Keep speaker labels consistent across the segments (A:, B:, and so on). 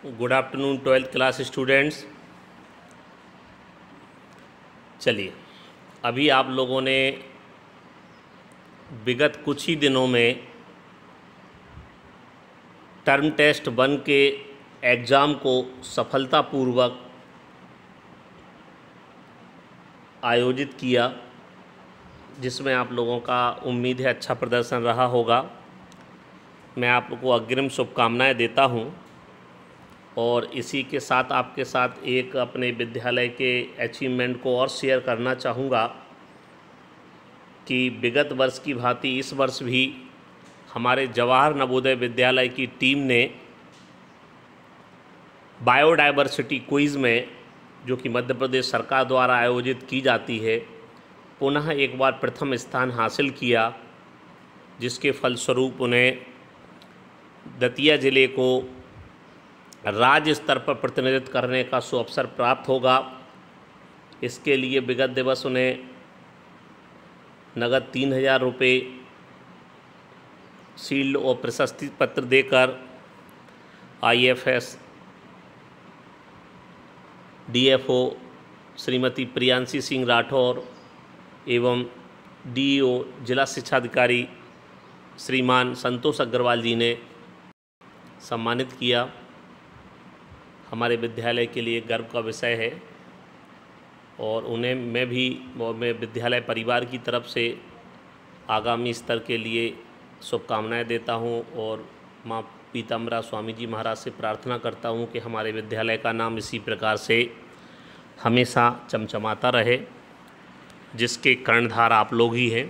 A: Good afternoon 12th class students. चलिए, अभी आप लोगों ने विगत कुछ ही दिनों में टर्म टेस्ट 1 के एग्ज़ाम को सफलतापूर्वक आयोजित किया, जिसमें आप लोगों का उम्मीद है अच्छा प्रदर्शन रहा होगा। मैं आप लोगों को अग्रिम शुभकामनाएं देता हूं और इसी के साथ आपके साथ एक अपने विद्यालय के अचीवमेंट को और शेयर करना चाहूँगा कि विगत वर्ष की भांति इस वर्ष भी हमारे जवाहर नवोदय विद्यालय की टीम ने बायोडायवर्सिटी क्विज़ में, जो कि मध्य प्रदेश सरकार द्वारा आयोजित की जाती है, पुनः एक बार प्रथम स्थान हासिल किया, जिसके फलस्वरूप उन्हें दतिया ज़िले को राज्य स्तर पर प्रतिनिधित्व करने का सुअवसर प्राप्त होगा। इसके लिए विगत दिवस उन्हें नगद 3000 रुपये, शील्ड और प्रशस्ति पत्र देकर IFS DFO श्रीमती प्रियांशी सिंह राठौर एवं DEO जिला शिक्षा अधिकारी श्रीमान संतोष अग्रवाल जी ने सम्मानित किया। हमारे विद्यालय के लिए गर्व का विषय है और उन्हें मैं विद्यालय परिवार की तरफ से आगामी स्तर के लिए शुभकामनाएं देता हूं और माँ पीताम्बरा स्वामी जी महाराज से प्रार्थना करता हूं कि हमारे विद्यालय का नाम इसी प्रकार से हमेशा चमचमाता रहे, जिसके कर्णधार आप लोग ही हैं।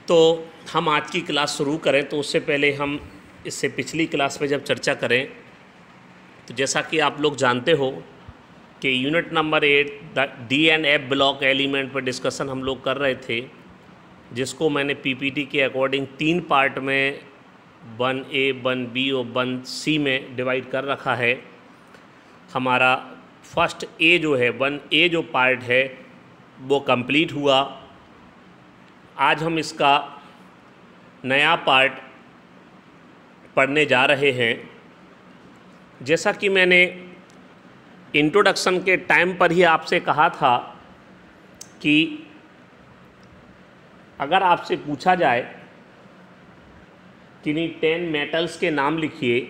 A: तो हम आज की क्लास शुरू करें तो उससे पहले हम इससे पिछली क्लास में जब चर्चा करें तो जैसा कि आप लोग जानते हो कि unit number 8 D and F block element पर डिस्कशन हम लोग कर रहे थे, जिसको मैंने PPT के अकॉर्डिंग 3 पार्ट में 1A 1B और 1C में डिवाइड कर रखा है। हमारा फर्स्ट A जो है 1A जो पार्ट है वो कंप्लीट हुआ। आज हम इसका नया पार्ट पढ़ने जा रहे हैं। जैसा कि मैंने इंट्रोडक्शन के टाइम पर ही आपसे कहा था कि अगर आपसे पूछा जाए कि 10 मेटल्स के नाम लिखिए,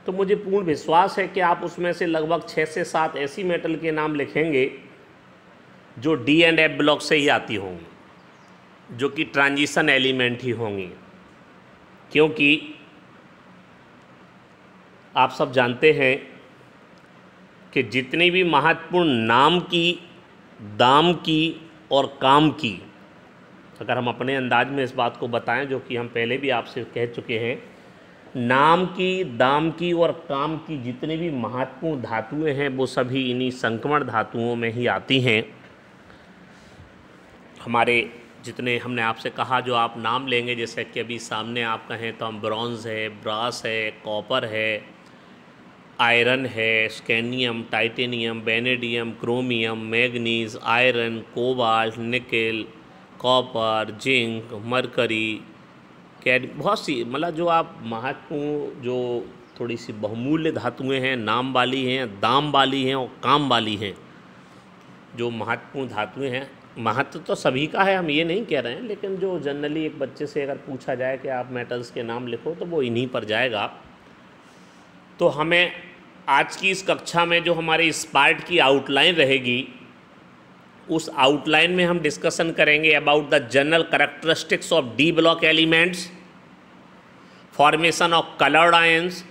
A: तो मुझे पूर्ण विश्वास है कि आप उसमें से लगभग 6 से 7 ऐसी मेटल के नाम लिखेंगे जो डी एंड एफ ब्लॉक से ही आती होंगी, जो कि ट्रांजिशन एलिमेंट ही होंगी। क्योंकि आप सब जानते हैं कि जितनी भी महत्वपूर्ण नाम की, दाम की और काम की, अगर हम अपने अंदाज में इस बात को बताएं, जो कि हम पहले भी आपसे कह चुके हैं, नाम की, दाम की और काम की जितनी भी महत्वपूर्ण धातुएं हैं वो सभी इन्हीं संक्रमण धातुओं में ही आती हैं। हमारे जितने हमने आपसे कहा जो आप नाम लेंगे, जैसे कि अभी सामने आप कहें तो हम ब्रॉन्ज है, ब्रास है, कॉपर है, आयरन है, scandium, titanium, vanadium, chromium, manganese, iron, cobalt, nickel, copper, zinc, mercury, बहुत सी, मतलब जो आप महत्वपूर्ण, जो थोड़ी सी बहुमूल्य धातुएं हैं, नाम वाली हैं, दाम वाली हैं और काम वाली हैं, जो महत्वपूर्ण धातुएं हैं। महत्व तो सभी का है, हम ये नहीं कह रहे हैं, लेकिन जो जनरली एक बच्चे से अगर पूछा जाए कि आप मेटल्स के नाम लिखो तो वो इन्हीं पर जाएगा। तो हमें आज की इस कक्षा में जो हमारे इस पार्ट की आउटलाइन रहेगी, उस आउटलाइन में हम डिस्कशन करेंगे about the general characteristics of d block elements, formation of coloured ions,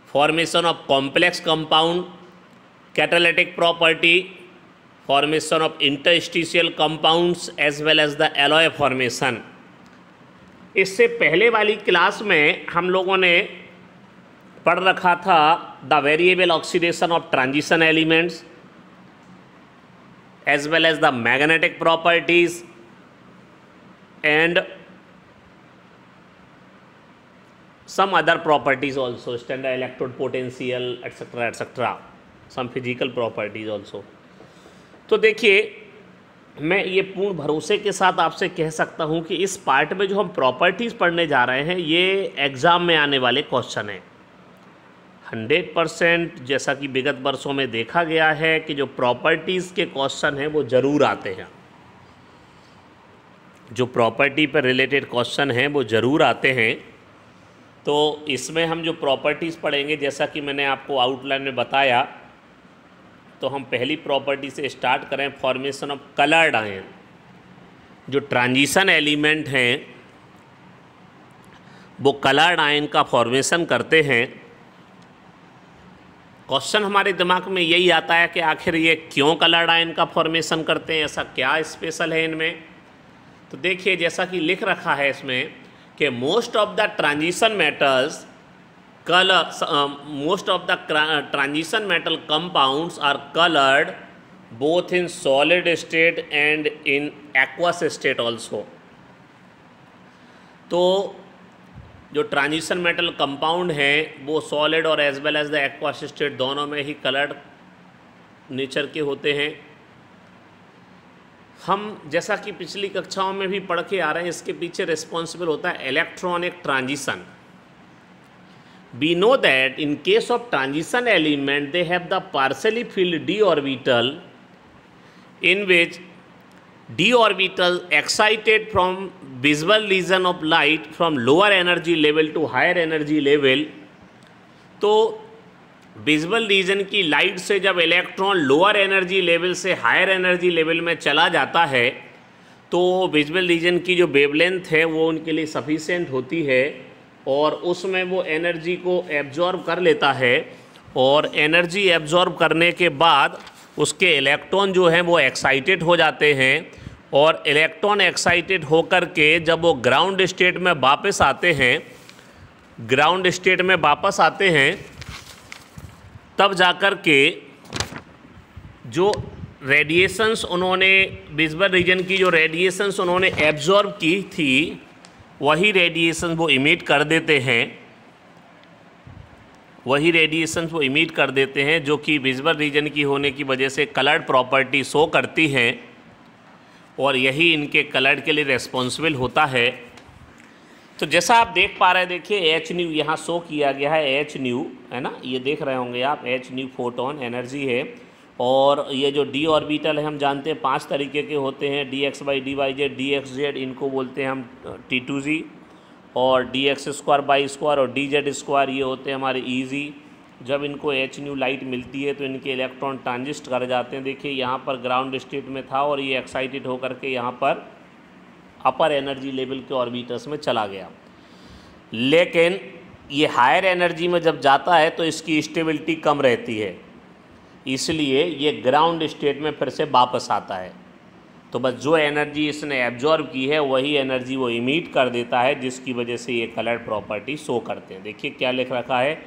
A: formation of complex compound, catalytic property, formation of interstitial compounds as well as the alloy formation. इससे पहले वाली class में हम लोगों ने पढ़ रखा था the variable oxidation of transition elements as well as the magnetic properties and some other properties also, standard electrode potential etc., some physical properties also। तो देखिए, मैं ये पूर्ण भरोसे के साथ आपसे कह सकता हूँ कि इस पार्ट में जो हम प्रॉपर्टीज़ पढ़ने जा रहे हैं ये एग्ज़ाम में आने वाले क्वेश्चन हैं 100%। जैसा कि विगत वर्षों में देखा गया है कि जो प्रॉपर्टीज़ के क्वेश्चन हैं वो ज़रूर आते हैं, जो प्रॉपर्टी पर रिलेटेड क्वेश्चन हैं वो ज़रूर आते हैं। तो इसमें हम जो प्रॉपर्टीज़ पढ़ेंगे, जैसा कि मैंने आपको आउटलाइन में बताया, तो हम पहली प्रॉपर्टी से स्टार्ट करें, फॉर्मेशन ऑफ कलर्ड आयन। जो ट्रांजिशन एलिमेंट हैं वो कलर्ड आयन का फॉर्मेशन करते हैं। क्वेश्चन हमारे दिमाग में यही आता है कि आखिर ये क्यों कलर्ड आयन का फॉर्मेशन करते हैं, ऐसा क्या स्पेशल है इनमें। तो देखिए जैसा कि लिख रखा है इसमें कि most of the transition metals most of the transition metal compounds are colored both in solid state and in aqueous state also। तो जो ट्रांजिशन मेटल कंपाउंड हैं वो सॉलिड और as well as the aqueous state दोनों में ही coloured nature के होते हैं। हम जैसा कि पिछली कक्षाओं में भी पढ़ के आ रहे हैं, इसके पीछे रिस्पॉन्सिबल होता है electronic transition. We know that in case of transition element they have the partially filled d orbital, in which d orbital excited from visible region of light from lower energy level to higher energy level। तो visible region की light से जब electron lower energy level से higher energy level में चला जाता है तो विजिबल रीजन की जो वेवलेंथ है वो उनके लिए सफिशिएंट होती है और उसमें वो एनर्जी को एब्जॉर्ब कर लेता है, और एनर्जी एब्जॉर्ब करने के बाद उसके इलेक्ट्रॉन जो हैं वो एक्साइटेड हो जाते हैं, और इलेक्ट्रॉन एक्साइटेड होकर के जब वो ग्राउंड स्टेट में वापस आते हैं, ग्राउंड स्टेट में वापस आते हैं, तब जाकर के जो रेडिएशंस उन्होंने विजिबल रीजन की जो रेडिएशंस उन्होंने एब्जॉर्ब की थी वही रेडिएशन वो इमिट कर देते हैं, वही रेडिएशन वो इमिट कर देते हैं जो कि विजिबल रीजन की होने की वजह से कलर्ड प्रॉपर्टी शो करती हैं, और यही इनके कलर्ड के लिए रेस्पॉन्सिबल होता है। तो जैसा आप देख पा रहे हैं, देखिए एच न्यू यहाँ शो किया गया है, एच न्यू है ना, ये देख रहे होंगे आप, एच न्यू फोटोन एनर्जी है। और ये जो डी ऑर्बिटल है हम जानते हैं 5 तरीके के होते हैं, d x by d y z, d x z, इनको बोलते हैं हम T2G, और d x square by square और डी जेड स्क्वायर ये होते हैं हमारे EG। जब इनको एच न्यू लाइट मिलती है तो इनके इलेक्ट्रॉन ट्रांजिस्ट कर जाते हैं। देखिए यहाँ पर ग्राउंड स्टेट में था और ये एक्साइटेड होकर के यहाँ पर अपर एनर्जी लेवल के ऑर्बिटल्स में चला गया, लेकिन ये हायर एनर्जी में जब जाता है तो इसकी स्टेबिलिटी कम रहती है, इसलिए ये ग्राउंड स्टेट में फिर से वापस आता है। तो बस जो एनर्जी इसने एब्जॉर्ब की है वही एनर्जी वो इमिट कर देता है, जिसकी वजह से ये कलर्ड प्रॉपर्टी शो करते हैं। देखिए क्या लिख रखा है,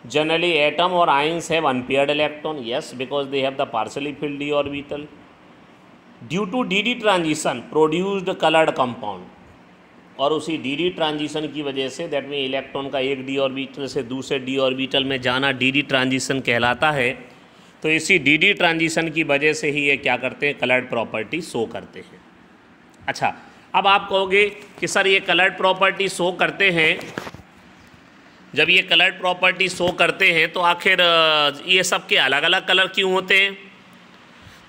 A: जनरली एटम और ions have unpaired electron, yes because they have the partially filled d orbital. Due to d transition produced coloured compound, और उसी डी ट्रांजिशन की वजह से, दैट मीन इलेक्ट्रॉन का एक डी ऑर्बिटल से दूसरे डी ऑर्बिटल में जाना डी ट्रांजिशन कहलाता है। तो इसी डी ट्रांजिशन की वजह से ही ये क्या करते हैं, कलर्ड प्रॉपर्टी शो करते हैं। अच्छा, अब आप कहोगे कि सर ये कलर्ड प्रॉपर्टी शो करते हैं, जब ये कलर्ड प्रॉपर्टी शो करते हैं तो आखिर ये सब के अलग अलग कलर क्यों होते हैं।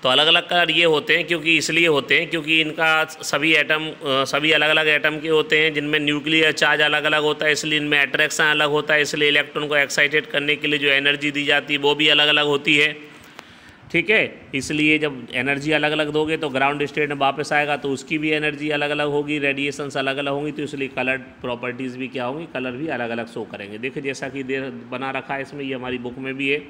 A: तो अलग अलग कलर ये होते हैं क्योंकि इसलिए होते हैं क्योंकि इनका सभी अलग अलग एटम के होते हैं जिनमें न्यूक्लियर चार्ज अलग अलग होता है, इसलिए इनमें अट्रैक्शन अलग होता है, इसलिए इलेक्ट्रॉन को एक्साइटेड करने के लिए जो एनर्जी दी जाती है वो भी अलग अलग होती है। ठीक है, इसलिए जब एनर्जी अलग अलग दोगे तो ग्राउंड स्टेट में वापस आएगा तो उसकी भी एनर्जी अलग अलग होगी, रेडिएशंस अलग अलग होंगी, तो इसलिए कलर प्रॉपर्टीज़ भी क्या होंगी, कलर भी अलग अलग शो करेंगे। देखिए जैसा कि बना रखा है इसमें, ये हमारी बुक में भी है,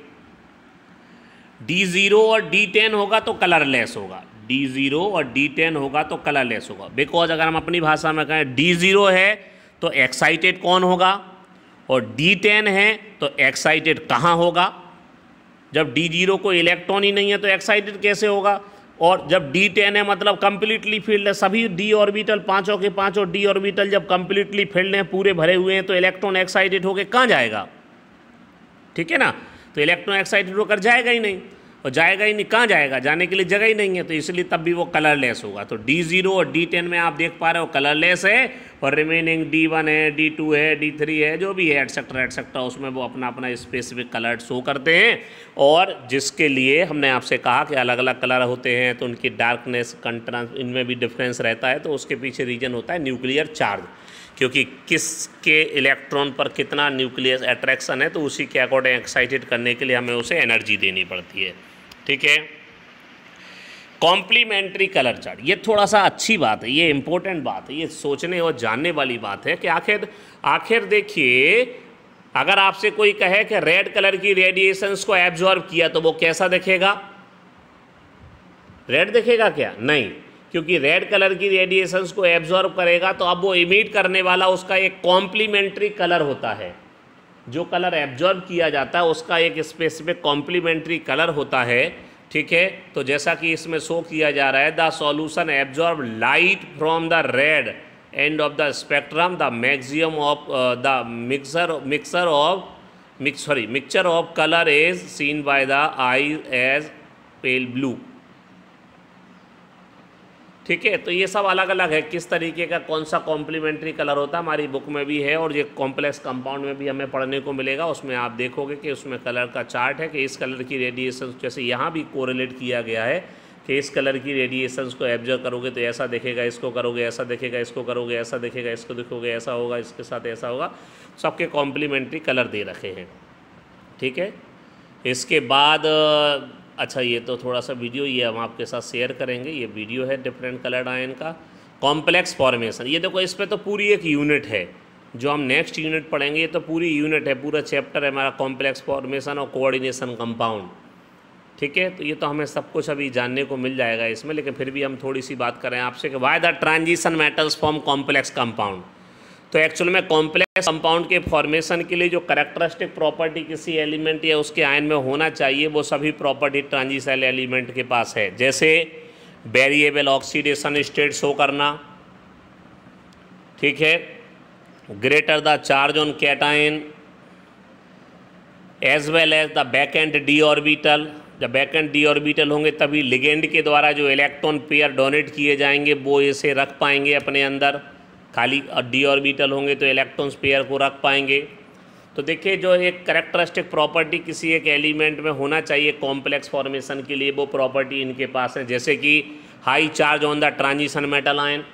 A: D0 और D10 होगा तो कलरलेस होगा, D0 और D10 होगा तो कलरलेस होगा। बिकॉज अगर हम अपनी भाषा में कहें D0 है तो एक्साइटेड कौन होगा, और D10 है तो एक्साइटेड कहाँ होगा। जब D0 को इलेक्ट्रॉन ही नहीं है तो एक्साइटेड कैसे होगा, और जब D10 है मतलब कंप्लीटली फिल्ड है, सभी डी ऑर्बिटल पाँचों के पाँचों डी ऑर्बिटल जब कंप्लीटली फिल्ड हैं, पूरे भरे हुए हैं, तो इलेक्ट्रॉन एक्साइटेड होकर कहाँ जाएगा, ठीक है ना, तो इलेक्ट्रॉन एक्साइटेड होकर जाएगा ही नहीं। और जाएगा ही नहीं, कहाँ जाएगा, जाने के लिए जगह ही नहीं है, तो इसलिए तब भी वो कलरलेस होगा। तो D0 और D10 में आप देख पा रहे हो कलरलेस है, और रिमेनिंग D1 है, D2 है, D3 है, जो भी है एटसेट्रा एटसेट्रा, उसमें वो अपना अपना स्पेसिफिक कलर शो करते हैं। और जिसके लिए हमने आपसे कहा कि अलग अलग कलर होते हैं तो उनकी डार्कनेस कंट्रास्ट इनमें भी डिफरेंस रहता है, तो उसके पीछे रीजन होता है न्यूक्लियर चार्ज, क्योंकि किसके इलेक्ट्रॉन पर कितना न्यूक्लियस अट्रैक्शन है, तो उसी के अकॉर्डिंग एक्साइटेड करने के लिए हमें उसे एनर्जी देनी पड़ती है। ठीक है, कॉम्प्लीमेंट्री कलर चार्ट, ये थोड़ा सा अच्छी बात है, ये इंपॉर्टेंट बात है, ये सोचने और जानने वाली बात है कि आखिर देखिए, अगर आपसे कोई कहे कि रेड कलर की रेडिएशंस को एब्जॉर्ब किया तो वो कैसा दिखेगा, रेड दिखेगा क्या, नहीं, क्योंकि रेड कलर की रेडिएशंस को एब्जॉर्ब करेगा तो अब वो इमिट करने वाला उसका एक कॉम्प्लीमेंट्री कलर होता है। जो कलर एब्जॉर्ब किया जाता है उसका एक स्पेसिफिक कॉम्प्लीमेंट्री कलर होता है। ठीक है, तो जैसा कि इसमें शो किया जा रहा है, the solution absorb light from the red end of the spectrum, the maximum of the mixture of colour is seen by the eye as pale blue. ठीक है, तो ये सब अलग अलग है, किस तरीके का कौन सा कॉम्प्लीमेंट्री कलर होता है, हमारी बुक में भी है और ये कॉम्प्लेक्स कंपाउंड में भी हमें पढ़ने को मिलेगा। उसमें आप देखोगे कि उसमें कलर का चार्ट है कि इस कलर की रेडिएशन, जैसे यहाँ भी कोरिलेट किया गया है कि इस कलर की रेडिएशंस को एब्जॉर्ब करोगे तो ऐसा दिखेगा, इसको करोगे ऐसा दिखेगा, इसको करोगे ऐसा दिखेगा, इसको देखोगे ऐसा होगा, इसके साथ ऐसा होगा, सबके कॉम्प्लीमेंट्री कलर दे रखे हैं। ठीक है, इसके बाद अच्छा, ये तो थोड़ा सा वीडियो ये हम आपके साथ शेयर करेंगे, ये वीडियो है डिफरेंट कलर्ड आयन का कॉम्प्लेक्स फॉर्मेशन। ये देखो, इस पे तो पूरी एक यूनिट है, जो हम नेक्स्ट यूनिट पढ़ेंगे, ये तो पूरी यूनिट है, पूरा चैप्टर है हमारा कॉम्प्लेक्स फॉर्मेशन और कोऑर्डिनेशन कंपाउंड। ठीक है, तो ये तो हमें सब कुछ अभी जानने को मिल जाएगा इसमें, लेकिन फिर भी हम थोड़ी सी बात करें आपसे कि why the transition metals form complex compound. तो एक्चुअल में कॉम्प्लेक्स कंपाउंड के फॉर्मेशन के लिए जो कैरेक्टरिस्टिक प्रॉपर्टी किसी एलिमेंट या उसके आयन में होना चाहिए, वो सभी प्रॉपर्टी ट्रांजिशन एलिमेंट के पास है। जैसे वेरिएबल ऑक्सीडेशन स्टेट शो करना, ठीक है, greater the charge on cation, as well as the back end d orbital. जब बैक एंड डी ऑर्बिटल होंगे तभी लिगेंड के द्वारा जो इलेक्ट्रॉन पेयर डोनेट किए जाएंगे वो इसे रख पाएंगे अपने अंदर, खाली डी ऑर्बिटल होंगे तो इलेक्ट्रॉन्स पेयर को रख पाएंगे। तो देखिए, जो एक कैरेक्टरिस्टिक प्रॉपर्टी किसी एक एलिमेंट में होना चाहिए कॉम्प्लेक्स फॉर्मेशन के लिए, वो प्रॉपर्टी इनके पास है। जैसे कि high charge on the transition metal ion,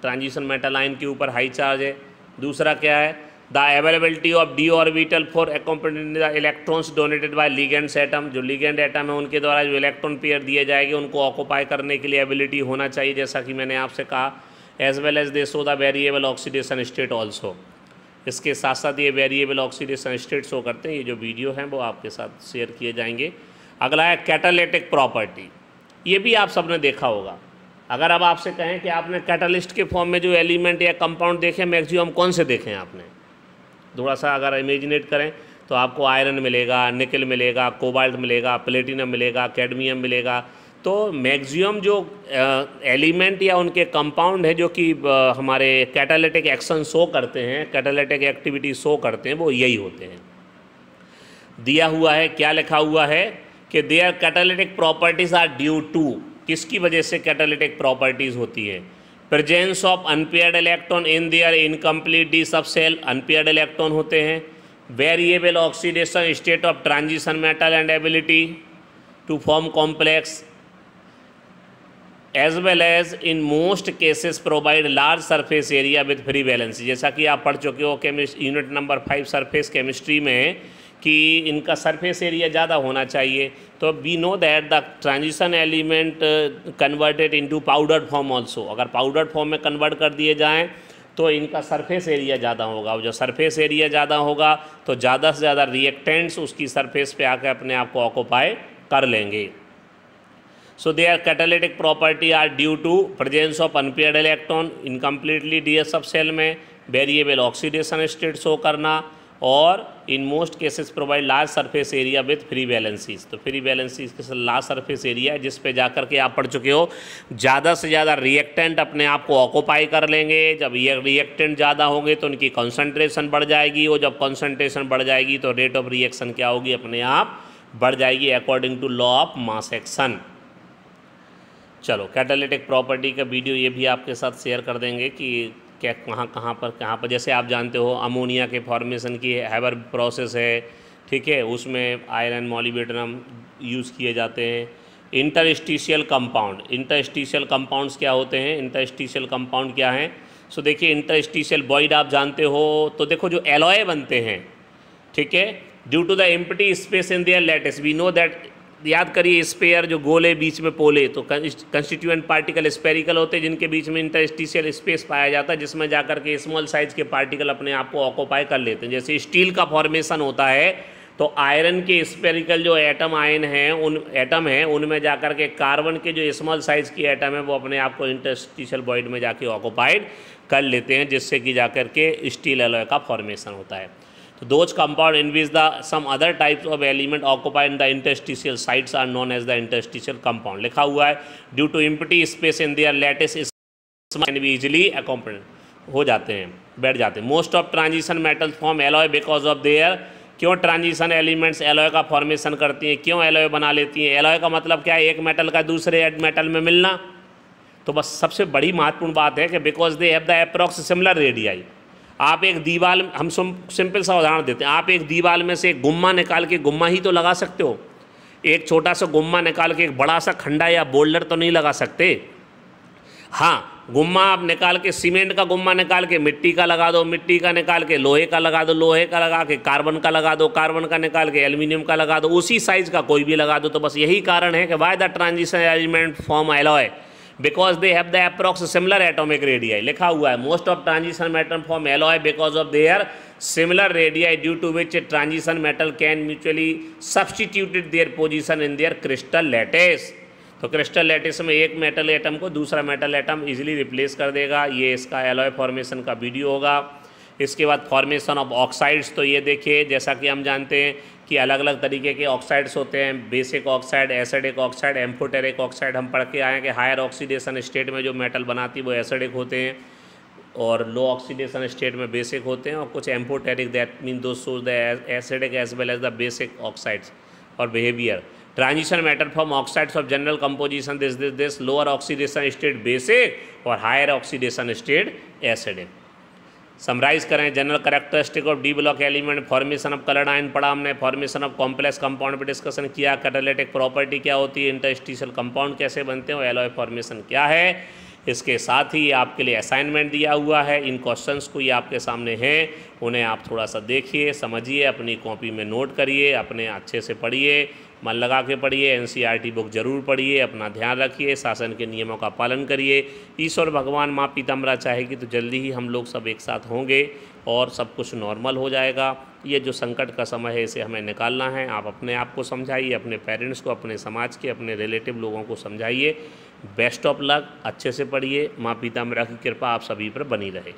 A: transition metal ion के ऊपर हाई चार्ज है। दूसरा क्या है, the availability of d orbital for accompanying the electrons donated by ligands atom. जो लिगेंड एटम है उनके द्वारा जो इलेक्ट्रॉन पेयर दिए जाएंगे उनको ऑक्यूपाई करने के लिए एबिलिटी होना चाहिए, जैसा कि मैंने आपसे कहा। As well as they show the variable oxidation state also. इसके साथ साथ ये वेरिएबल ऑक्सीडेशन स्टेट शो करते हैं। ये जो वीडियो हैं वो आपके साथ शेयर किए जाएंगे। अगला है कैटालिटिक प्रॉपर्टी, ये भी आप सबने देखा होगा। अगर अब आपसे कहें कि आपने कैटालिस्ट के फॉर्म में जो एलिमेंट या कंपाउंड देखे, मैक्सिमम कौन से देखे हैं आपने, थोड़ा सा अगर इमेजिनेट करें तो आपको आयरन मिलेगा, निकल मिलेगा, कोबाल्ट मिलेगा, प्लेटिनम मिलेगा, कैडमियम मिलेगा। तो मैक्सिमम जो एलिमेंट या उनके कंपाउंड है जो कि हमारे कैटालिटिक एक्शन शो करते हैं, कैटालिटिक एक्टिविटी शो करते हैं, वो यही होते हैं। दिया हुआ है, क्या लिखा हुआ है कि their catalytic properties are due to, किसकी वजह से कैटालिटिक प्रॉपर्टीज़ होती है, presence of unpaired electron in their incomplete d sub shell, unpaired electron होते हैं, variable oxidation state of transition metal and ability to form complex, as well as in most cases provide large surface area with free valency. जैसा कि आप पढ़ चुके हो unit number 5 surface chemistry में कि इनका सरफेस एरिया ज़्यादा होना चाहिए। तो we know that the transition element converted into powdered form also, अगर पाउडर्ड फॉर्म में कन्वर्ट कर दिए जाएँ तो इनका सरफेस एरिया ज़्यादा होगा, और जो सरफेस एरिया ज़्यादा होगा तो ज़्यादा से ज़्यादा रिएक्टेंट्स उसकी सरफेस पे आकर अपने आप को ऑक्यूपाई कर लेंगे। So their catalytic property are due to presence of unpaired electron, incompletely ds सब सेल में, वेरिएबल ऑक्सीडेशन स्टेट शो करना, और इन most cases provide large surface area with free valencies. तो फ्री वैलेंसीज के साथ लार्ज सरफेस एरिया है जिस पे जाकर के आप पढ़ चुके हो ज़्यादा से ज़्यादा रिएक्टेंट अपने आप को ऑक्यूपाई कर लेंगे। जब ये रिएक्टेंट ज़्यादा होंगे तो उनकी कॉन्सेंट्रेशन बढ़ जाएगी, और जब कॉन्सेंट्रेशन बढ़ जाएगी तो रेट ऑफ रिएक्शन क्या होगी, अपने आप बढ़ जाएगी according to law of mass action. चलो कैटालिटिक प्रॉपर्टी का वीडियो ये भी आपके साथ शेयर कर देंगे कि क्या कहाँ पर जैसे आप जानते हो अमोनिया के फॉर्मेशन की हैबर प्रोसेस है, ठीक है, उसमें आयरन मॉलिब्डेनम यूज़ किए जाते हैं। इंटरस्टिशियल कंपाउंड्स क्या होते हैं? इंटरस्टिशियल कंपाउंड क्या हैं? सो देखिए इंटरस्टिशियल वॉइड आप जानते हो, तो देखो जो एलॉय बनते हैं, ठीक है, due to the empty space in their lattice, we know that, याद करिए स्पेयर जो गोले बीच में पोले, तो कंस्टिट्यूएंट पार्टिकल स्पेरिकल होते हैं जिनके बीच में इंटरस्टिशियल स्पेस पाया जाता है, जिसमें जाकर के स्मॉल साइज के पार्टिकल अपने आप को ऑक्यूपाई कर लेते हैं। जैसे स्टील का फॉर्मेशन होता है तो आयरन के स्पेरिकल जो एटम हैं उनमें जाकर के कार्बन के जो स्मॉल साइज की एटम है वो अपने आप को इंटरस्टिशियल वॉइड में जाके ऑक्यूपाइड कर लेते हैं, जिससे कि जाकर के स्टील एलॉय का फॉर्मेशन होता है। तो those compound in which the some other types of element occupied in the interstitial sites are known as the interstitial compound. लिखा हुआ है due to empty space in their lattice can be easily accompanied हो जाते हैं, बैठ जाते हैं। Most of transition metal form alloy because of their, क्यों ट्रांजिशन एलिमेंट्स एलॉय का फॉर्मेशन करती हैं, क्यों एलॉय बना लेती हैं? एलॉय का मतलब क्या है? एक मेटल का दूसरे मेटल में मिलना। तो बस सबसे बड़ी महत्वपूर्ण बात है कि because they have the approx similar radii. आप एक दीवार, हम सिंपल सा उदाहरण देते हैं, आप एक दीवार में से एक गुम्मा निकाल के गुम्मा ही तो लगा सकते हो, एक छोटा सा गुम्मा निकाल के एक बड़ा सा खंडा या बोल्डर तो नहीं लगा सकते। हाँ, गुम्मा आप निकाल के सीमेंट का गुम्मा निकाल के मिट्टी का लगा दो, मिट्टी का निकाल के लोहे का लगा दो, लोहे का लगा के कार्बन का लगा दो, कार्बन का निकाल के एल्यूमिनियम का लगा दो, उसी साइज का कोई भी लगा दो। तो बस यही कारण है कि why the transition element form alloy, because they have the approx similar atomic radii. लिखा हुआ है most of transition metal form alloy because of their similar radii due to which transition metal can mutually substituted their position in their crystal lattice. तो crystal lattice में एक metal atom को दूसरा metal atom easily replace कर देगा। ये इसका alloy formation का वीडियो होगा। इसके बाद फॉर्मेशन ऑफ ऑक्साइड्स, तो ये देखिए जैसा कि हम जानते हैं कि अलग अलग तरीके के ऑक्साइड्स होते हैं, basic oxide, acidic oxide, amphoteric oxide. हम पढ़ के आए हैं कि हायर ऑक्सीडेशन स्टेट में जो मेटल बनाती है वो एसिडिक होते हैं और लो ऑक्सीडेशन स्टेट में बेसिक होते हैं, और कुछ amphoteric, that mean do shows the acidic as well as the basic oxides और behaviour. Transition metal from oxides of general composition this lower oxidation state basic और higher oxidation state acidic. Summarise करें general characteristic of d block element, formation of coloured ion पढ़ा हमने, formation of complex compound पर discussion किया, catalytic property क्या होती है, interstitial compound कैसे बनते हैं, एलॉय फॉर्मेशन क्या है। इसके साथ ही आपके लिए असाइनमेंट दिया हुआ है, इन क्वेश्चंस को ये आपके सामने हैं, उन्हें आप थोड़ा सा देखिए, समझिए, अपनी कॉपी में नोट करिए, अपने अच्छे से पढ़िए, मन लगा के पढ़िए, एनसीईआरटी बुक जरूर पढ़िए, अपना ध्यान रखिए, शासन के नियमों का पालन करिए। ईश्वर भगवान माँ पीताम्बरा चाहेगी तो जल्दी ही हम लोग सब एक साथ होंगे और सब कुछ नॉर्मल हो जाएगा। ये जो संकट का समय है इसे हमें निकालना है। आप अपने आप को समझाइए, अपने पेरेंट्स को, अपने समाज के, अपने रिलेटिव लोगों को समझाइए। बेस्ट ऑफ लक, अच्छे से पढ़िए, माँ पीताम्बरा की कृपा आप सभी पर बनी रहे।